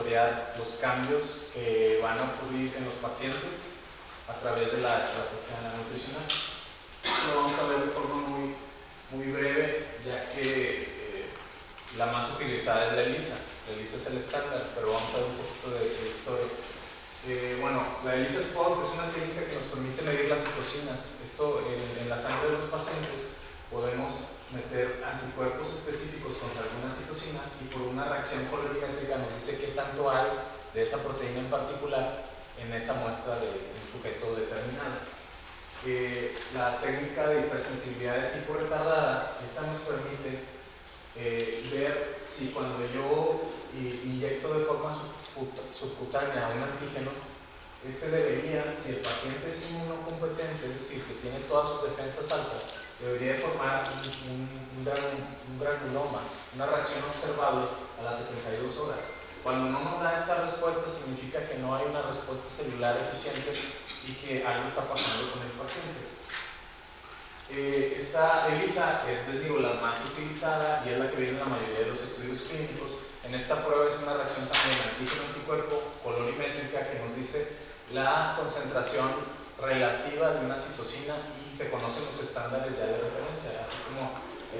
monitorear los cambios que van a ocurrir en los pacientes a través de la estrategia nutricional. Lo vamos a ver de forma muy breve, ya que la más utilizada es la ELISA. La ELISA es el estándar, pero vamos a ver un poquito de historia. Bueno, la ELISA Spot es una técnica que nos permite medir las citocinas. Esto en la sangre de los pacientes podemos meter anticuerpos específicos contra alguna citocina y por una reacción colorimétrica nos dice qué tanto hay de esa proteína en particular en esa muestra de un sujeto determinado. La técnica de hipersensibilidad de tipo retardada, esta nos permite ver si cuando yo inyecto de forma subcutánea un antígeno, debería, si el paciente es inmunocompetente, es decir, que tiene todas sus defensas altas, debería de formar un granuloma, una reacción observable a las 72 horas. Cuando no nos da esta respuesta, significa que no hay una respuesta celular eficiente y que algo está pasando con el paciente. Esta ELISA es, les digo, la más utilizada y es la que viene en la mayoría de los estudios clínicos. En esta prueba es una reacción también antígeno-anticuerpo colorimétrica que nos dice la concentración relativa de una citocina y se conocen los estándares ya de referencia, así como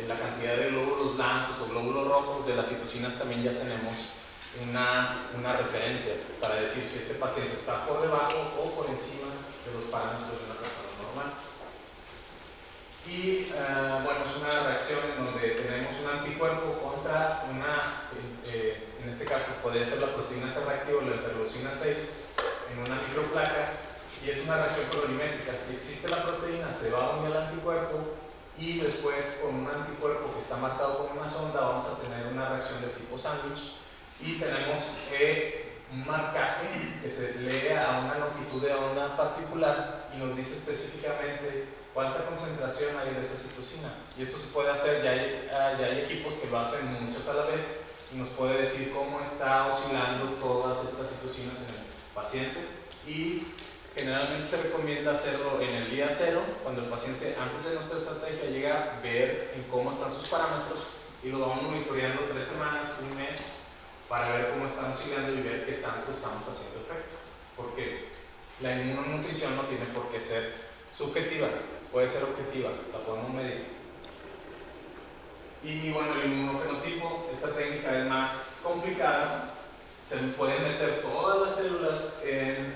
la cantidad de glóbulos blancos o glóbulos rojos de las citocinas. También ya tenemos una referencia para decir si este paciente está por debajo o por encima de los parámetros de una persona normal. Y bueno, es una reacción en donde tenemos un anticuerpo contra en este caso podría ser la proteína C reactiva o la interleucina 6 en una microplaca, y es una reacción colorimétrica. Si existe la proteína, se va a unir al anticuerpo y después con un anticuerpo que está marcado con una sonda vamos a tener una reacción de tipo sándwich y tenemos un marcaje que se lee a una longitud de onda particular y nos dice específicamente cuánta concentración hay de esa citocina. Y esto se puede hacer, ya hay equipos que lo hacen muchas a la vez y nos puede decir cómo está oscilando todas estas citocinas en el paciente, y generalmente se recomienda hacerlo en el día cero, cuando el paciente antes de nuestra estrategia llega a ver en cómo están sus parámetros y lo vamos monitoreando 3 semanas, un mes, para ver cómo están oscilando y ver qué tanto estamos haciendo efecto, porque la inmunonutrición no tiene por qué ser subjetiva, puede ser objetiva, la podemos medir. Y bueno, el inmunofenotipo, esta técnica es más complicada. Se pueden meter todas las células en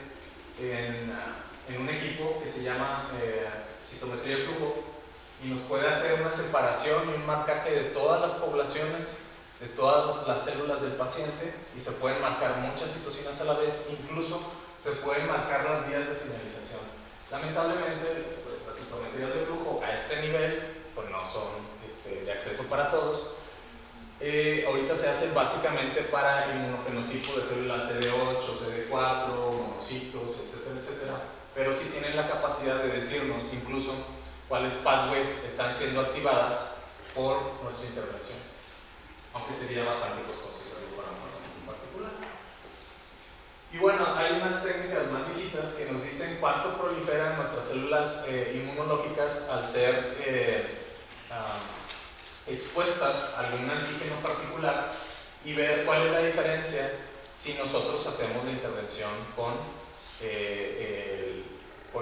un equipo que se llama citometría de flujo y nos puede hacer una separación y un marcaje de todas las poblaciones, de todas las células del paciente, y se pueden marcar muchas citocinas a la vez, incluso se pueden marcar las vías de señalización. Lamentablemente, pues, las citometrías de flujo a este nivel pues no son de acceso para todos. Ahorita se hacen básicamente para el inmunofenotipo de células CD8, CD4, monocitos, etcétera, etcétera, pero sí tienen la capacidad de decirnos incluso cuáles pathways están siendo activadas por nuestra intervención, aunque sería bastante costoso hacerlo para un paciente en particular. Y bueno, hay unas técnicas más viejitas que nos dicen cuánto proliferan nuestras células inmunológicas al ser expuestas a algún antígeno particular y ver cuál es la diferencia si nosotros hacemos la intervención con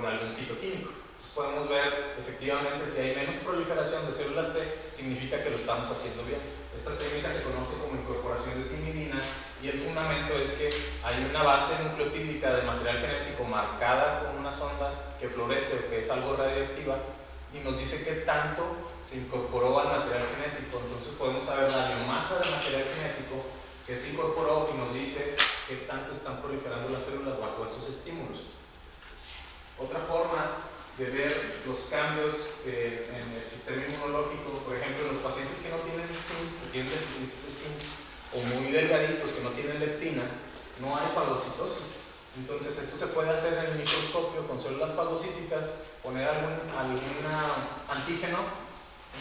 algún fitoquímico. Entonces podemos ver efectivamente si hay menos proliferación de células T, significa que lo estamos haciendo bien. Esta técnica se conoce como incorporación de timidina y el fundamento es que hay una base nucleotídica de material genético marcada con una sonda que florece o que es algo radiactiva y nos dice qué tanto se incorporó al material genético. Entonces podemos saber la biomasa del material genético que se incorporó y nos dice qué tanto están proliferando las células bajo esos estímulos. Otra forma de ver los cambios en el sistema inmunológico, por ejemplo, los pacientes que no tienen zinc, que tienen deficiencia de zinc, o muy delgaditos que no tienen leptina, no hay fagocitosis. Entonces esto se puede hacer en el microscopio con células fagocíticas, poner algún antígeno,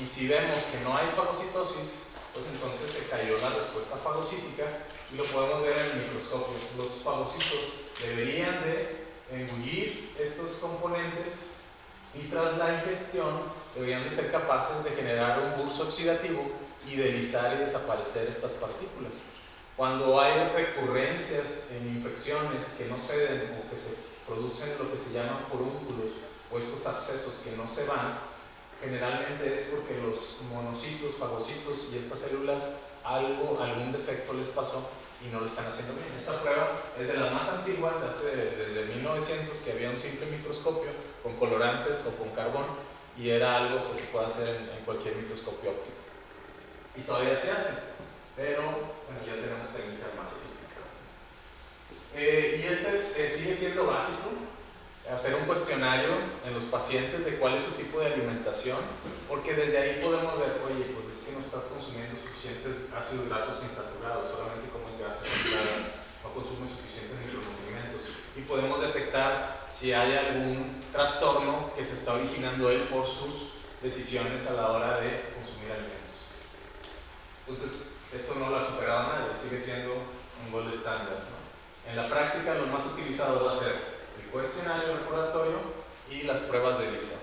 y si vemos que no hay fagocitosis, pues entonces se cayó la respuesta fagocítica y lo podemos ver en el microscopio. Los fagocitos deberían de engullir estos componentes y tras la ingestión deberían de ser capaces de generar un burst oxidativo y deslizar y desaparecer estas partículas. Cuando hay recurrencia falencias en infecciones que no ceden o que se producen lo que se llaman forúnculos o estos abscesos que no se van, generalmente es porque los monocitos, fagocitos y estas células algún defecto les pasó y no lo están haciendo bien. Esta prueba es de las más antiguas, se hace desde 1900, que había un simple microscopio con colorantes o con carbón y era algo que se puede hacer en cualquier microscopio óptico. Y todavía se hace, pero bueno, ya tenemos técnicas más sofisticadas. Y sigue siendo básico, hacer un cuestionario en los pacientes de cuál es su tipo de alimentación, porque desde ahí podemos ver, oye, pues es que no estás consumiendo suficientes ácidos grasos insaturados, solamente comes grasa saturada, no consumes suficientes micronutrientes, y podemos detectar si hay algún trastorno que se está originando él por sus decisiones a la hora de consumir alimentos. Entonces, esto no lo ha superado nadie, sigue siendo un gold estándar, ¿no? En la práctica, lo más utilizado va a ser el cuestionario recordatorio y las pruebas de ELISA,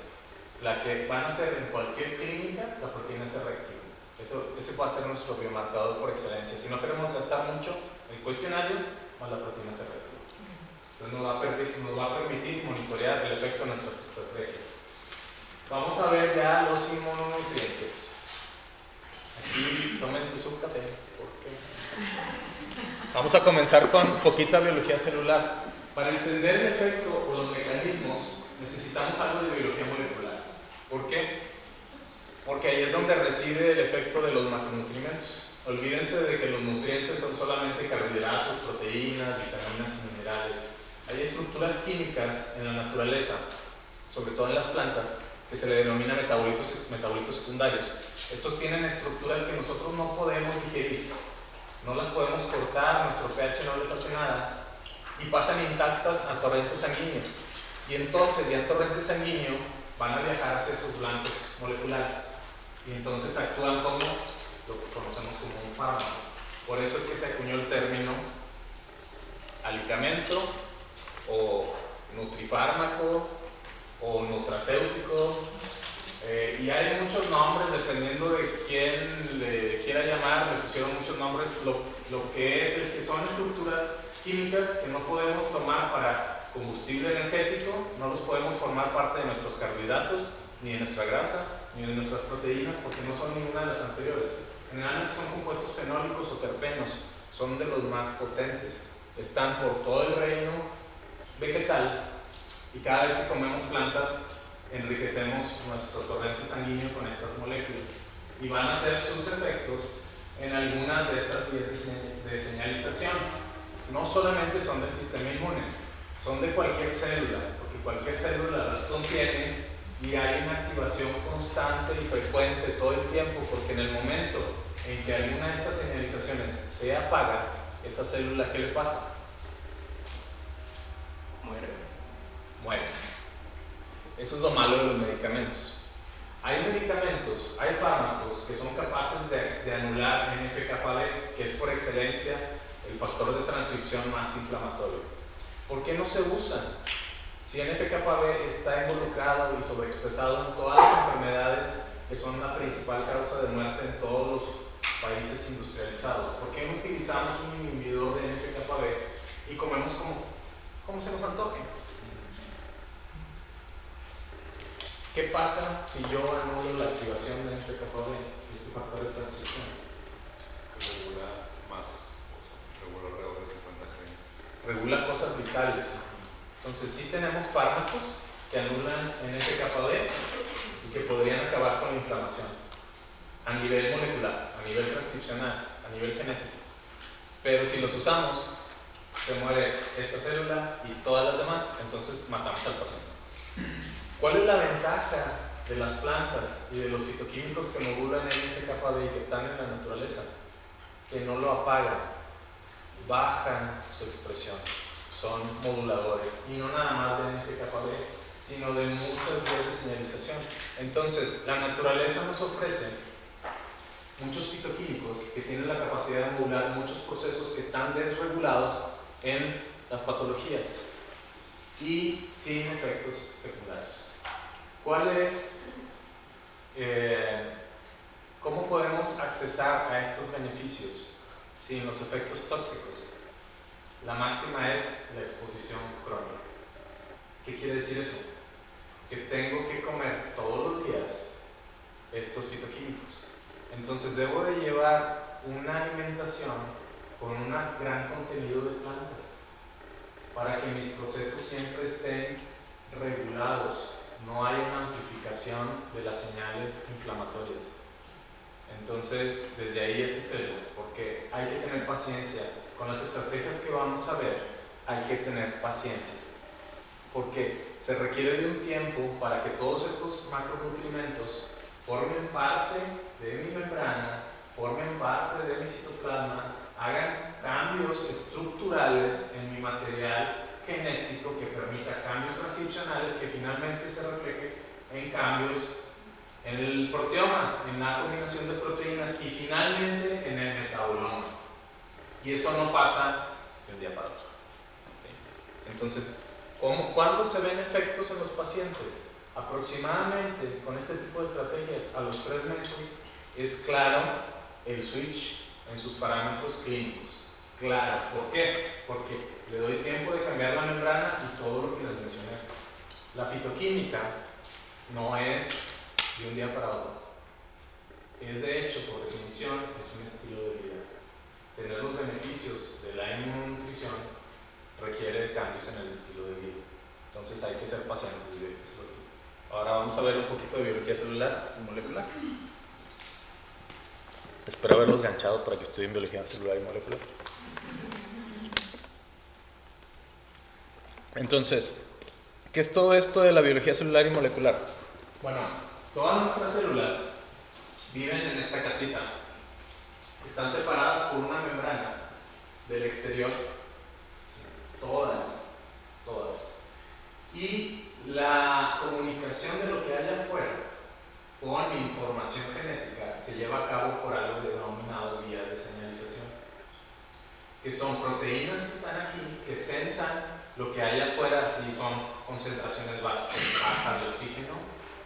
la que van a hacer en cualquier clínica la proteína C reactiva. Ese va a ser nuestro biomarcador por excelencia. Si no queremos gastar mucho, el cuestionario más la proteína C reactiva. Entonces nos va a permitir monitorear el efecto de nuestras estrategias. Vamos a ver ya los inmunonutrientes. Aquí tómense su café, porque vamos a comenzar con poquita biología celular. Para entender el efecto o los mecanismos necesitamos algo de biología molecular. ¿Por qué? Porque ahí es donde reside el efecto de los macronutrientes. Olvídense de que los nutrientes son solamente carbohidratos, proteínas, vitaminas y minerales. Hay estructuras químicas en la naturaleza, sobre todo en las plantas, que se le denomina metabolitos secundarios. Estos tienen estructuras que nosotros no podemos digerir, no las podemos cortar, nuestro pH no les hace nada, y pasan intactas a torrente sanguíneo. Y entonces ya en torrente sanguíneo van a viajar hacia esos blancos moleculares. Y entonces actúan como lo que conocemos como un fármaco. Por eso es que se acuñó el término alicamento o nutrifármaco o nutracéutico. Y hay muchos nombres dependiendo de quién le quiera llamar, le pusieron muchos nombres. Lo que es que son estructuras químicas que no podemos tomar para combustible energético, no los podemos formar parte de nuestros carbohidratos, ni de nuestra grasa, ni de nuestras proteínas, porque no son ninguna de las anteriores. Generalmente son compuestos fenólicos o terpenos, son de los más potentes. Están por todo el reino vegetal y cada vez que comemos plantas enriquecemos nuestro torrente sanguíneo con estas moléculas y van a hacer sus efectos en algunas de estas vías de señalización. No solamente son del sistema inmune, son de cualquier célula, porque cualquier célula las contiene y hay una activación constante y frecuente todo el tiempo, porque en el momento en que alguna de estas señalizaciones se apaga, esa célula, ¿qué le pasa? Muere. Eso es lo malo de los medicamentos. Hay medicamentos, hay fármacos que son capaces de anular NF-κB, que es por excelencia el factor de transcripción más inflamatorio. ¿Por qué no se usan? Si NF-κB está involucrado y sobreexpresado en todas las enfermedades que son la principal causa de muerte en todos los países industrializados, ¿por qué no utilizamos un inhibidor de NF-κB y comemos como se nos antoje? ¿Qué pasa si yo anulo la activación de NF-κB, este factor de transcripción? Regula alrededor de 50 genes. Regula cosas vitales. Entonces sí tenemos fármacos que anulan NF-κB y que podrían acabar con la inflamación a nivel molecular, a nivel transcripcional, a nivel genético. Pero si los usamos, se muere esta célula y todas las demás, entonces matamos al paciente. ¿Cuál es la ventaja de las plantas y de los fitoquímicos que modulan NF-κB y que están en la naturaleza? Que no lo apagan, bajan su expresión, son moduladores, y no nada más de NF-κB, sino de muchas vías de señalización. Entonces, la naturaleza nos ofrece muchos fitoquímicos que tienen la capacidad de modular muchos procesos que están desregulados en las patologías y sin efectos secundarios. ¿Cómo podemos accesar a estos beneficios sin los efectos tóxicos? la máxima es la exposición crónica. ¿Qué quiere decir eso? Que tengo que comer todos los días estos fitoquímicos. Entonces debo de llevar una alimentación con un gran contenido de plantas para que mis procesos siempre estén regulados, no haya una amplificación de las señales inflamatorias. Entonces, desde ahí ese es el, porque hay que tener paciencia. Con las estrategias que vamos a ver, hay que tener paciencia. Porque se requiere de un tiempo para que todos estos macronutrientes formen parte de mi membrana, formen parte de mi citoplasma, hagan cambios estructurales en mi material genético que permita cambios transcripcionales que finalmente se reflejen en cambios en el proteoma, en la combinación de proteínas y finalmente en el metaboloma. Y eso no pasa de un día para otro. ¿Sí? Entonces, ¿cuándo se ven efectos en los pacientes? Aproximadamente con este tipo de estrategias a los 3 meses es claro el switch en sus parámetros clínicos. Claro, ¿por qué? Porque le doy tiempo de cambiar la membrana y todo lo que les mencioné. La fitoquímica no es de un día para otro. Es de hecho, por definición, es un estilo de vida. Tener los beneficios de la inmunonutrición requiere cambios en el estilo de vida. Entonces hay que ser pacientes directos. Ahora vamos a ver un poquito de biología celular y molecular. Espero haberlos ganchado para que estudien biología celular y molecular. Entonces, ¿qué es todo esto de la biología celular y molecular? Bueno, todas nuestras células viven en esta casita. Están separadas por una membrana del exterior. Todas. Y la comunicación de lo que hay afuera con información genética se lleva a cabo por algo denominado vías de señalización, que son proteínas que están aquí, que sensan lo que hay afuera, si son concentraciones bajas de oxígeno,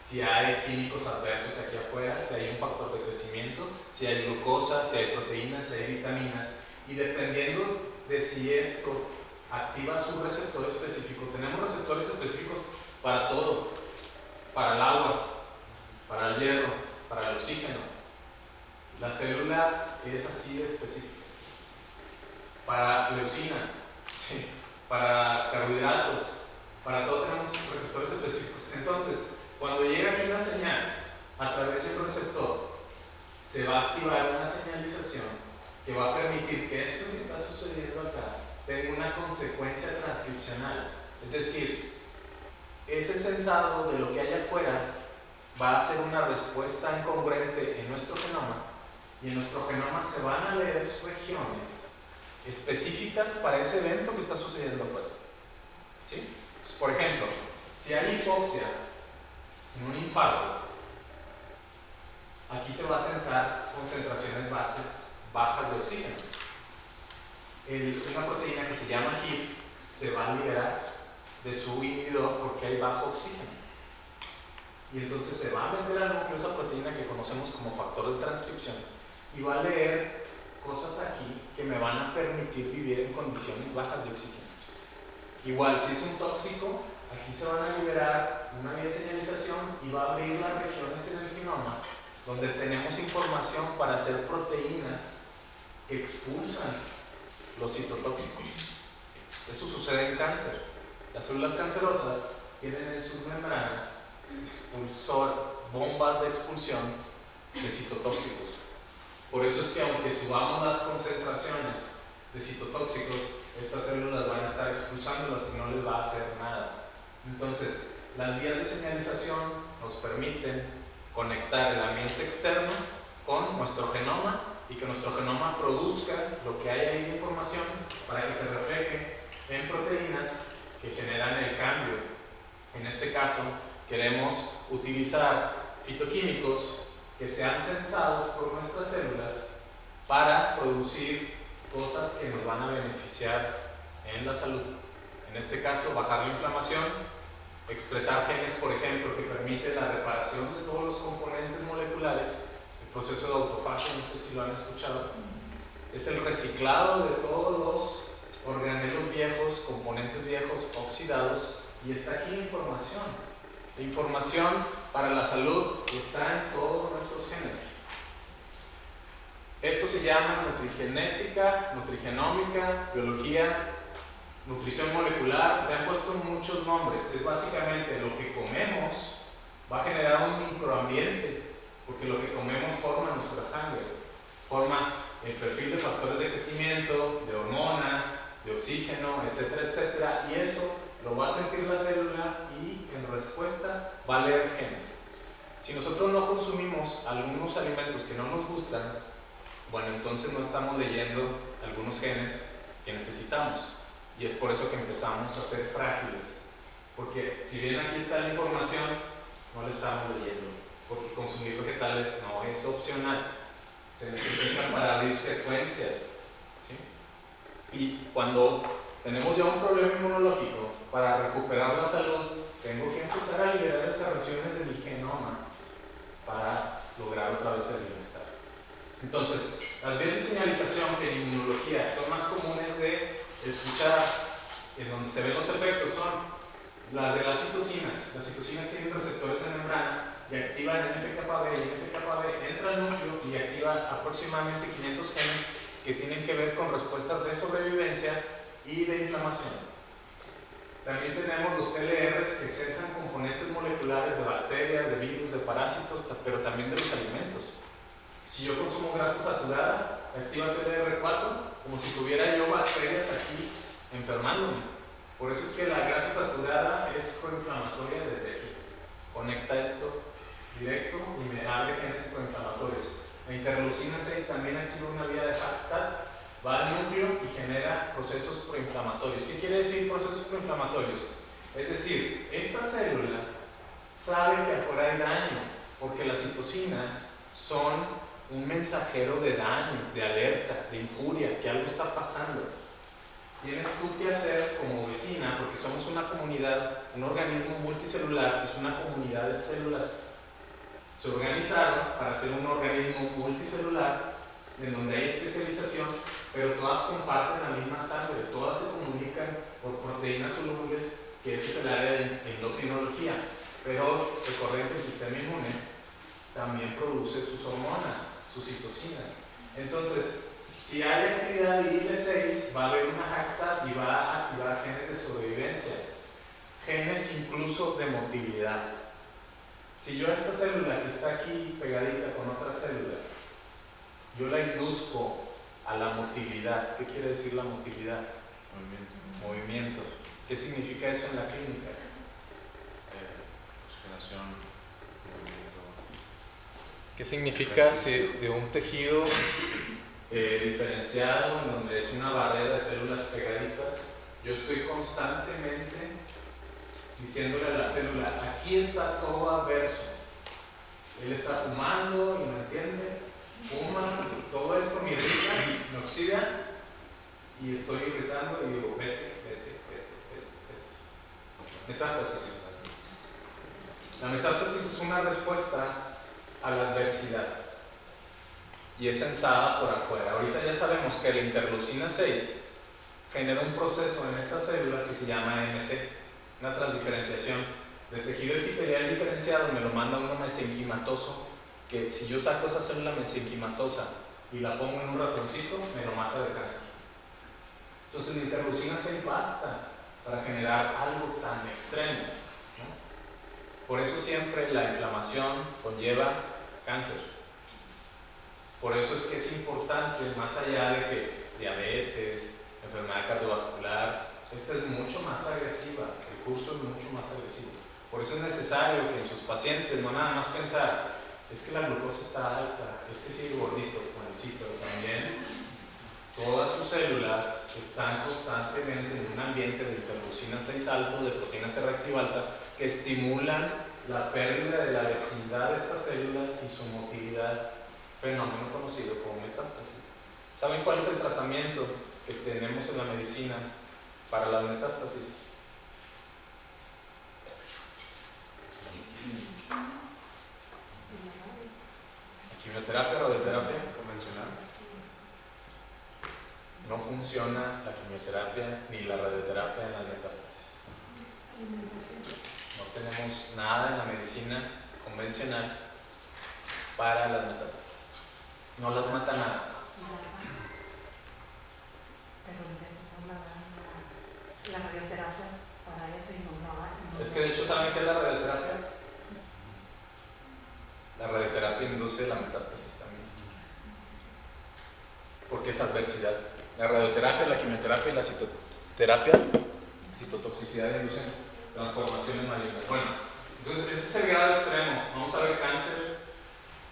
si hay químicos adversos aquí afuera, si hay un factor de crecimiento, si hay glucosa, si hay proteínas, si hay vitaminas, y dependiendo de si esto activa su receptor específico. Tenemos receptores específicos para todo, para el agua, para el hierro, para el oxígeno. La célula es así de específica. Para leucina, para carbohidratos, para todo tenemos receptores específicos. Entonces, cuando llega aquí una señal a través de un receptor, se va a activar una señalización que va a permitir que esto que está sucediendo acá tenga una consecuencia transcripcional. Es decir, ese sensado de lo que hay afuera va a ser una respuesta incongruente en nuestro genoma, y en nuestro genoma se van a leer regiones específicas para ese evento que está sucediendo afuera. ¿Sí? Entonces, por ejemplo, si hay hipoxia en un infarto, aquí se va a sensar concentraciones bajas de oxígeno. Una proteína que se llama HIF se va a liberar de su inhibidor porque hay bajo oxígeno. Y entonces se va a meter al núcleo esa proteína que conocemos como factor de transcripción y va a leer cosas aquí que me van a permitir vivir en condiciones bajas de oxígeno. Igual, si es un tóxico, aquí se van a liberar una vía de señalización y va a abrir las regiones en el genoma donde tenemos información para hacer proteínas que expulsan los citotóxicos. Eso sucede en cáncer. Las células cancerosas tienen en sus membranas bombas de expulsión de citotóxicos. Por eso es que aunque subamos las concentraciones de citotóxicos, estas células van a estar expulsándolas y no les va a hacer nada. Entonces, las vías de señalización nos permiten conectar el ambiente externo con nuestro genoma y que nuestro genoma produzca lo que hay ahí de información para que se refleje en proteínas que generan el cambio. En este caso, queremos utilizar fitoquímicos que sean sensados por nuestras células para producir cosas que nos van a beneficiar en la salud. En este caso, bajar la inflamación, expresar genes, por ejemplo, que permiten la reparación de todos los componentes moleculares. El proceso de autofagia, no sé si lo han escuchado, es el reciclado de todos los organelos componentes viejos oxidados, y está aquí la información. La información para la salud está en todos nuestros genes. Esto se llama nutrigenética, nutrigenómica, biología, nutrición molecular. Le han puesto muchos nombres. Es básicamente lo que comemos va a generar un microambiente, porque lo que comemos forma nuestra sangre, forma el perfil de factores de crecimiento, de hormonas, de oxígeno, etcétera, etcétera, y eso lo va a sentir la célula y en respuesta va a leer genes. Si nosotros no consumimos algunos alimentos que no nos gustan, bueno, entonces no estamos leyendo algunos genes que necesitamos, y es por eso que empezamos a ser frágiles, porque si bien aquí está la información, no la estamos leyendo, porque consumir vegetales no es opcional, se necesitan para abrir secuencias, ¿sí? Y cuando tenemos ya un problema inmunológico, para recuperar la salud, tengo que empezar a liberar esas regiones de mi genoma para lograr otra vez el bienestar. Entonces, las vías de señalización que en inmunología son más comunes de escuchar, en donde se ven los efectos, son las de las citocinas. Las citocinas tienen receptores de membrana y activan NF-κB, y NF-κB entra al núcleo y activa aproximadamente 500 genes que tienen que ver con respuestas de sobrevivencia y de inflamación. También tenemos los TLRs que censan componentes moleculares de bacterias, de virus, de parásitos, pero también de los alimentos. Si yo consumo grasa saturada, se activa TLR4 como si tuviera yo bacterias aquí enfermándome. Por eso es que la grasa saturada es proinflamatoria desde aquí. Conecta esto directo y me abre genes proinflamatorios. La interleucina 6 también activa una vía de Hallstatt, va al núcleo y genera procesos proinflamatorios. ¿Qué quiere decir procesos proinflamatorios? Es decir, esta célula sabe que afuera hay daño, porque las citocinas son un mensajero de daño, de alerta, de injuria, que algo está pasando. Tienes tú que hacer como vecina, porque somos una comunidad, un organismo multicelular, es una comunidad de células. Se organizaron para ser un organismo multicelular en donde hay especialización, pero todas comparten la misma sangre, todas se comunican por proteínas solubles, que ese es el área de endocrinología. Pero recordemos que el sistema inmune también produce sus hormonas, sus citocinas. Entonces, si hay actividad de IL-6, va a haber una Hallstatt y va a activar genes de sobrevivencia, genes incluso de motilidad. Si yo a esta célula que está aquí pegadita con otras células, yo la induzco a la motilidad. ¿Qué quiere decir la motilidad? Movimiento. ¿Qué significa eso en la clínica? Oxigenación, movimiento. ¿Qué significa de un tejido diferenciado en donde es una barrera de células pegaditas? Yo estoy constantemente diciéndole a la célula, aquí está todo adverso. Él está fumando y no entiende, fuma, todo esto me irrita, me oxida y estoy irritando y digo, vete. Metástasis. La metástasis es una respuesta a la adversidad y es censada por afuera. Ahorita ya sabemos que la interleucina 6 genera un proceso en estas células que se llama MT, una transdiferenciación del tejido epitelial diferenciado. Me lo manda uno mesenquimatoso, que si yo saco esa célula mesenquimatosa y la pongo en un ratoncito, me lo mata de cáncer. Entonces la interleucina 6 basta para generar algo tan extremo, ¿no? Por eso siempre la inflamación conlleva cáncer. Por eso es que es importante, más allá de que diabetes, enfermedad cardiovascular, esta es mucho más agresiva, el curso es mucho más agresivo. Por eso es necesario que en sus pacientes no nada más pensar, es que la glucosa está alta, es que sigue gordito, bueno sí, pero también todas sus células están constantemente en un ambiente de interleucina 6 alto, de proteína C reactiva alta, que estimulan la pérdida de la vecindad de estas células y su motilidad, fenómeno conocido como metástasis. ¿Saben cuál es el tratamiento que tenemos en la medicina para las metástasis? ¿Quimioterapia o radioterapia? Convencional. no funciona la quimioterapia ni la radioterapia en las metástasis. No tenemos nada en la medicina convencional para las metástasis. No las mata nada. Pero la radioterapia para eso y no. Es que de hecho, ¿saben qué es la radioterapia? La radioterapia induce la metástasis también. Porque es adversidad. La radioterapia, la quimioterapia y la citoterapia, citotoxicidad, inducen transformaciones malignas. Bueno, entonces ese es el grado extremo. Vamos a ver cáncer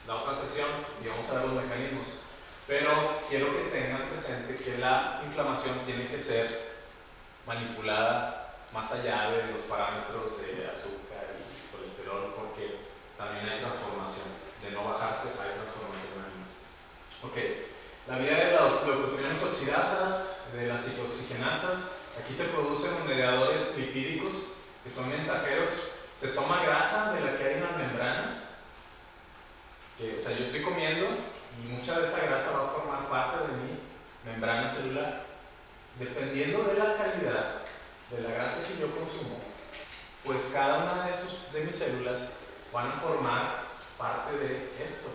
la otra sesión y vamos a ver los mecanismos. Pero quiero que tengan presente que la inflamación tiene que ser manipulada más allá de los parámetros de azúcar y colesterol, porque también hay transformación. De no bajarse, hay transformación maligna. Ok. La vida de las leucotrienas oxidasas, de las citooxigenasas, aquí se producen mediadores lipídicos que son mensajeros. Se toma grasa de la que hay en las membranas, o sea, yo estoy comiendo y mucha de esa grasa va a formar parte de mi membrana celular. Dependiendo de la calidad de la grasa que yo consumo, pues cada una de mis células van a formar parte de esto.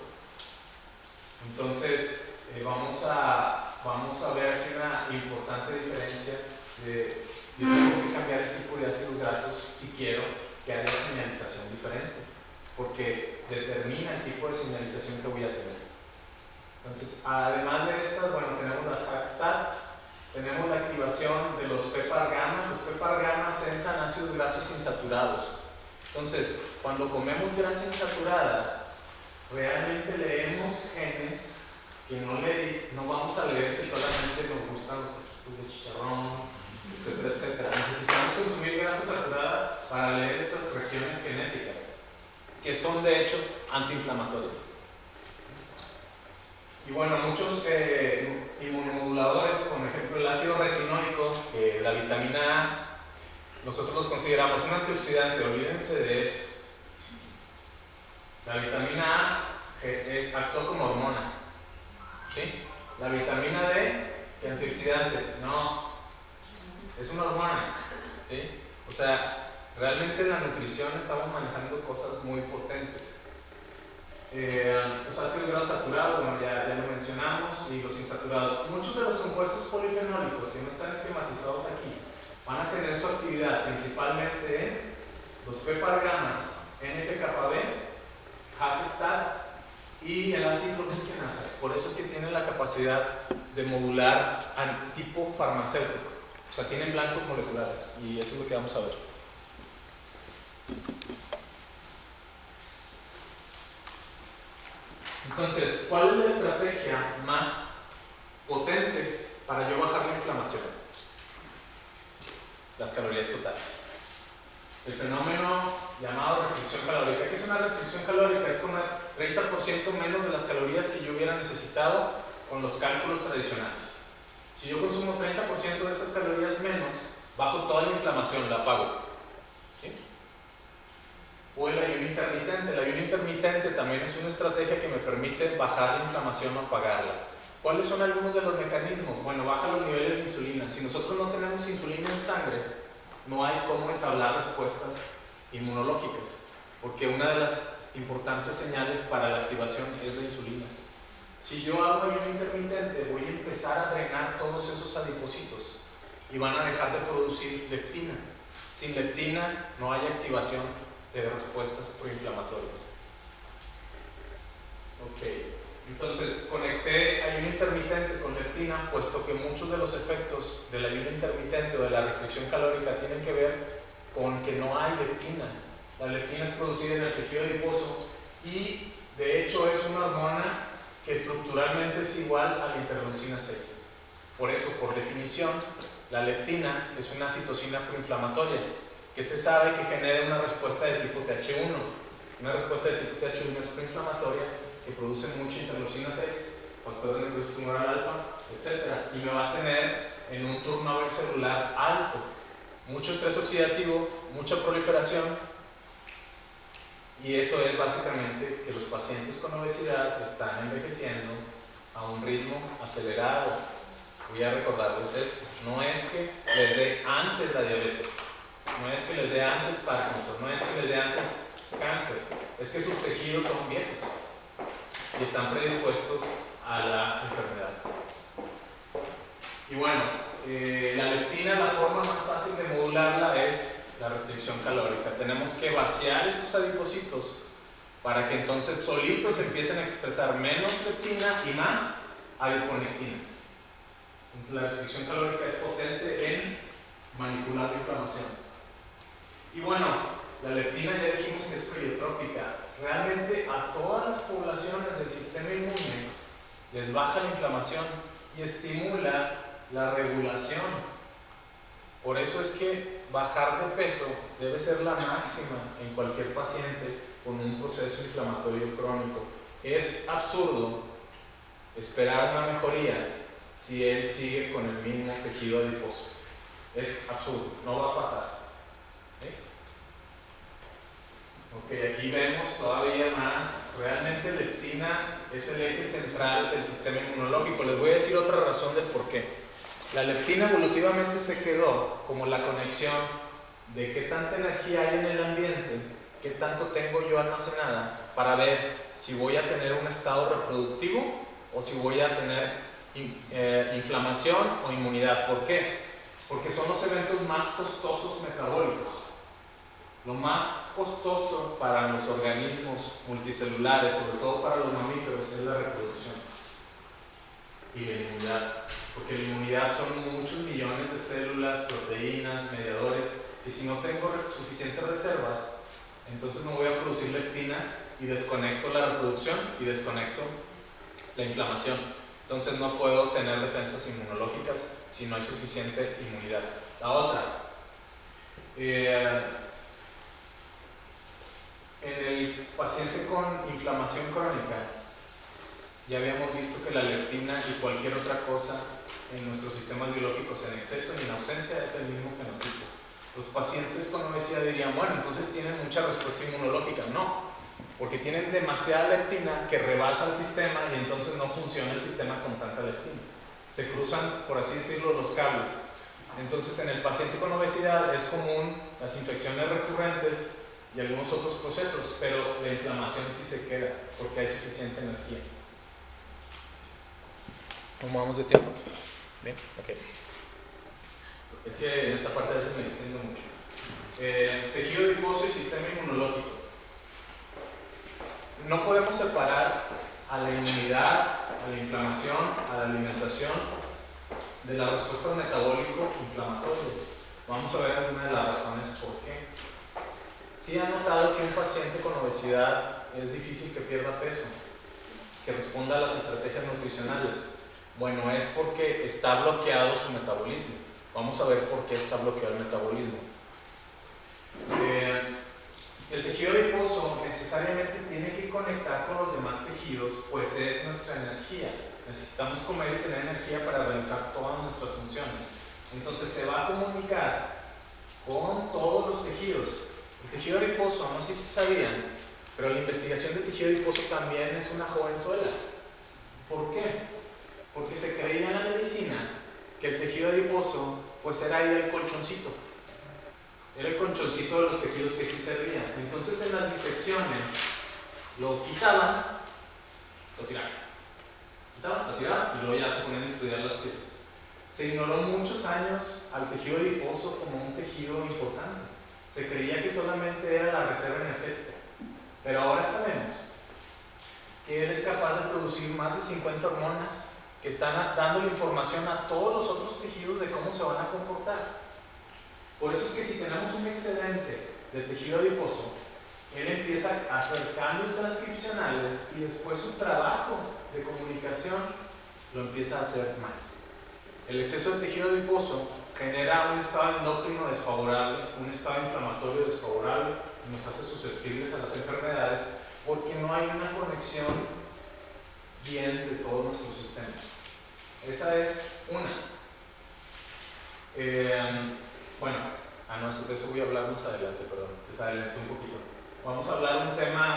Entonces, vamos a ver aquí una importante diferencia de yo tengo que cambiar el tipo de ácidos grasos si quiero que haya señalización diferente, porque determina el tipo de señalización que voy a tener. Entonces, además de estas, bueno, tenemos las HACSTAT, tenemos la activación de los PPAR gamma. Los PPAR gamma sensan ácidos grasos insaturados. Entonces, cuando comemos grasa insaturada, realmente leemos genes que no vamos a leer si solamente nos gustan los taquitos de chicharrón, etcétera, etcétera. Necesitamos consumir grasa saturada para leer estas regiones genéticas, que son de hecho antiinflamatorias. Y bueno, muchos inmunomoduladores, por ejemplo el ácido retinóico, la vitamina A, nosotros los consideramos un antioxidante, olvídense de eso. La vitamina A actúa como hormona. ¿Sí? La vitamina D, ¿qué antioxidante? No, es una hormona. ¿Sí? O sea, realmente en la nutrición estamos manejando cosas muy potentes. Los ácidos grasos saturados, bueno, ya lo mencionamos, y los insaturados. Muchos de los compuestos polifenólicos, que no están esquematizados aquí, van a tener su actividad principalmente en los PPAR gammas, NF-κB, HACSTAT y en las citooxigenasas. Por eso es que tienen la capacidad de modular tipo farmacéutico. O sea, tienen blancos moleculares, y eso es lo que vamos a ver. Entonces, ¿cuál es la estrategia más potente para yo bajar la inflamación? Las calorías totales. El fenómeno llamado restricción calórica. ¿Qué es una restricción calórica? Es comer 30% menos de las calorías que yo hubiera necesitado con los cálculos tradicionales. Si yo consumo 30% de esas calorías menos, bajo toda la inflamación, la apago. ¿Sí? O el ayuno intermitente. El ayuno intermitente también es una estrategia que me permite bajar la inflamación o apagarla. ¿Cuáles son algunos de los mecanismos? Bueno, baja los niveles de insulina. Si nosotros no tenemos insulina en sangre, no hay cómo entablar respuestas inmunológicas, porque una de las importantes señales para la activación es la insulina. Si yo hago ayuno intermitente, voy a empezar a drenar todos esos adipocitos y van a dejar de producir leptina. Sin leptina no hay activación de respuestas proinflamatorias. Ok, entonces conecté ayuno intermitente con leptina, puesto que muchos de los efectos del ayuno intermitente o de la restricción calórica tienen que ver con que no hay leptina. La leptina es producida en el tejido adiposo y de hecho es una hormona que estructuralmente es igual a la interleucina 6. Por eso, por definición, la leptina es una citocina proinflamatoria que se sabe que genera una respuesta de tipo TH1. Una respuesta de tipo TH1 es proinflamatoria, que produce mucha interleucina 6, factor de necrosis tumoral alfa, etc. Y me va a tener en un turnover celular alto. Mucho estrés oxidativo, mucha proliferación. Y eso es básicamente que los pacientes con obesidad están envejeciendo a un ritmo acelerado. voy a recordarles esto. No es que les dé antes la diabetes, no es que les dé antes Parkinson, no es que les dé antes cáncer, es que sus tejidos son viejos y están predispuestos a la enfermedad. Y bueno, la leptina, la forma más fácil de modularla es la restricción calórica. Tenemos que vaciar esos adipocitos para que entonces solitos empiecen a expresar menos leptina y más adiponectina. Entonces, la restricción calórica es potente en manipular la inflamación. Y bueno, la leptina ya dijimos que es pleiotrópica. Realmente a todas las poblaciones del sistema inmune les baja la inflamación y estimula la regulación. Por eso es que bajar de peso debe ser la máxima en cualquier paciente con un proceso inflamatorio crónico. Es absurdo esperar una mejoría si él sigue con el mismo tejido adiposo. Es absurdo, no va a pasar. Ok, aquí vemos todavía más. Realmente leptina es el eje central del sistema inmunológico. Les voy a decir otra razón del por qué. La leptina evolutivamente se quedó como la conexión de qué tanta energía hay en el ambiente, qué tanto tengo yo almacenada, para ver si voy a tener un estado reproductivo o si voy a tener inflamación o inmunidad. ¿Por qué? Porque son los eventos más costosos metabólicos. Lo más costoso para los organismos multicelulares, sobre todo para los mamíferos, es la reproducción y la inmunidad. Porque la inmunidad son muchos millones de células, proteínas, mediadores, y si no tengo suficientes reservas, entonces no voy a producir leptina y desconecto la reproducción y desconecto la inflamación. Entonces no puedo tener defensas inmunológicas si no hay suficiente inmunidad. La otra, en el paciente con inflamación crónica, ya habíamos visto que la leptina y cualquier otra cosa en nuestros sistemas biológicos en exceso y en ausencia es el mismo fenotipo. Los pacientes con obesidad dirían, bueno, entonces tienen mucha respuesta inmunológica. No, porque tienen demasiada leptina que rebasa el sistema y entonces no funciona el sistema con tanta leptina. Se cruzan, por así decirlo, los cables. Entonces en el paciente con obesidad es común las infecciones recurrentes y algunos otros procesos, pero la inflamación sí se queda porque hay suficiente energía. ¿Cómo vamos de tiempo? Bien, ok. Es que en esta parte a veces me extiendo mucho. Tejido adiposo y sistema inmunológico. No podemos separar a la inmunidad, a la inflamación, a la alimentación de las respuestas metabólico-inflamatorias. Vamos a ver algunas de las razones por qué. ¿Sí han notado que un paciente con obesidad es difícil que pierda peso, que responda a las estrategias nutricionales? Bueno, es porque está bloqueado su metabolismo. Vamos a ver por qué está bloqueado el metabolismo. El tejido adiposo necesariamente tiene que conectar con los demás tejidos, pues es nuestra energía. Necesitamos comer y tener energía para realizar todas nuestras funciones. Entonces se va a comunicar con todos los tejidos. El tejido adiposo, no sé si sabían, pero la investigación del tejido adiposo también es una jovenzuela. ¿Por qué? Porque se creía en la medicina que el tejido adiposo pues era ahí el colchoncito. Era el colchoncito de los tejidos que sí servían. Entonces en las disecciones lo quitaban, lo tiraban. Quitaban, lo tiraban y luego ya se ponían a estudiar las piezas. Se ignoró muchos años al tejido adiposo como un tejido importante. Se creía que solamente era la reserva energética. Pero ahora sabemos que él es capaz de producir más de 50 hormonas que están dando información a todos los otros tejidos de cómo se van a comportar. Por eso es que si tenemos un excedente de tejido adiposo, él empieza a hacer cambios transcripcionales y después su trabajo de comunicación lo empieza a hacer mal. El exceso de tejido adiposo genera un estado endocrino desfavorable, un estado inflamatorio desfavorable y nos hace susceptibles a las enfermedades porque no hay una conexión bien de todos nuestros sistemas. Esa es una. Bueno, de eso voy a hablar más adelante, perdón, les adelanté un poquito. Vamos a hablar de un tema